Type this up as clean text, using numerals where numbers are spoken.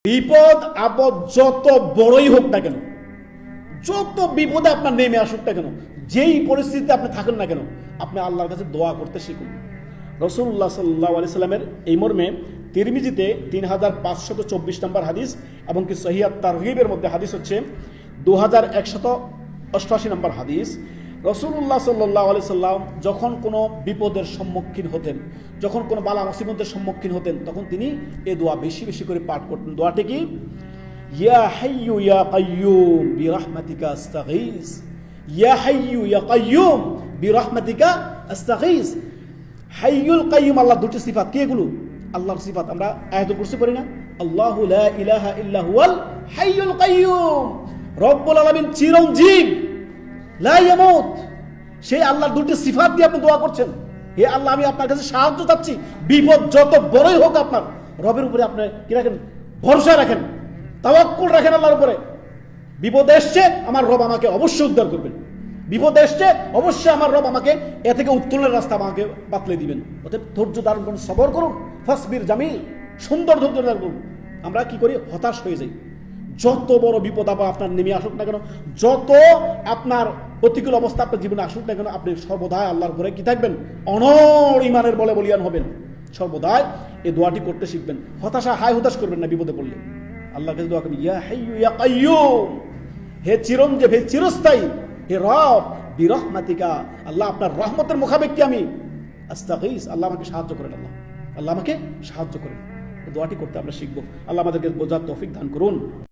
বিপদ আপদ যত বড়ই হোক না কেন, যত বিপদে আপনার নেমে আসুক না কেন, যেই পরিস্থিতিতে আপনি থাকেন না কেন, আপনি আল্লাহর কাছে দোয়া করতে শিখুন। রাসূলুল্লাহ সাল্লাল্লাহু আলাইহি সাল্লামের এই মর্মে তিরমিজিতে 3524 নম্বর হাদিস এবং কি সহিহ তারগিবের মধ্যে হাদিস হচ্ছে 2188 নম্বর হাদিস। রাসূলুল্লাহ সাল্লাল্লাহু আলাইহি সাল্লাম যখন কোনো বিপদের সম্মুখীন হতেন, যখন কোনো বালা মুসিবতের সম্মুখীন হতেন, তখন তিনি এই দোয়া বেশি বেশি করে পাঠ করতেন। দোয়াটি কি? ইয়া হাইয়্যু ইয়া কাইয়্যুম বিরহমাতিকা আস্তাগীস, ইয়া হাইয়্যু ইয়া কাইয়্যুম বিরহমাতিকা আস্তাগীস। হাইয়ুল কাইয়্যুম আল্লাহ দুটি সিফাত, কি এগুলো? আল্লাহর সিফাত। আমরা আয়াতুল কুরসি পড়ি না, আল্লাহু লা ইলাহা ইল্লা হুয়াল হাইয়ুল কাইয়্যুম, রব্বুল আলামিন চিরঞ্জীব, লা ইয়ামুত। সেই আল্লাহর দুটি সিফাত দিয়ে আপনি দোয়া করছেন, হে আল্লাহ আমি আপনার কাছে সাহায্য চাচ্ছি, বিপদ যত বড়ই হোক আপনার রবের উপরে আপনি কি রাখেন? ভরসা রাখেন, তাওয়াক্কুল রাখেন আল্লাহর উপরে। বিপদ এসছে, আমার রব আমাকে অবশ্যই উদ্ধার করবেন। বিপদ এসছে, অবশ্যই আমার রব আমাকে এ থেকে উত্তোলনের রাস্তা আমাকে বাতলে দিবেন। অতএব ধৈর্য ধারণ করুন, সবর করুন, ফাসবির জামিল, সুন্দর ধৈর্য ধারণ করুন। আমরা কি করি? হতাশ হয়ে যাই। যত বড় বিপদ আপনার নেমে আসুক না কেন, যত আপনার প্রতিকূল অবস্থা আপনার জীবনে আসুক না কেন, আপনি সর্বদাই আল্লাহর উপরে কি থাকবেন? অনড় ইমানের বলে বলিয়ান হবেন। সর্বদাই এই দোয়াটি করতে শিখবেন। হতাশা হায় হতাশ করবেন না বিপদে পড়লে। আল্লাহর কাছে দোয়া করবেন, ইয়া হাইয়্যু ইয়া কাইয়্যুম, হে চিরঞ্জীব, হে চিরস্থায়ী, হে রব, বিরহমাতিকা, আল্লাহ আপনার রহমতের মুখাপেক্ষী আমি আস্তাগীস, আল্লাহ আমাকে সাহায্য করেন, আল্লাহ আল্লাহ আমাকে সাহায্য করেন। দোয়াটি করতে আমরা শিখবো। আল্লাহ আমাদেরকে বোঝার তৌফিক দান করুন।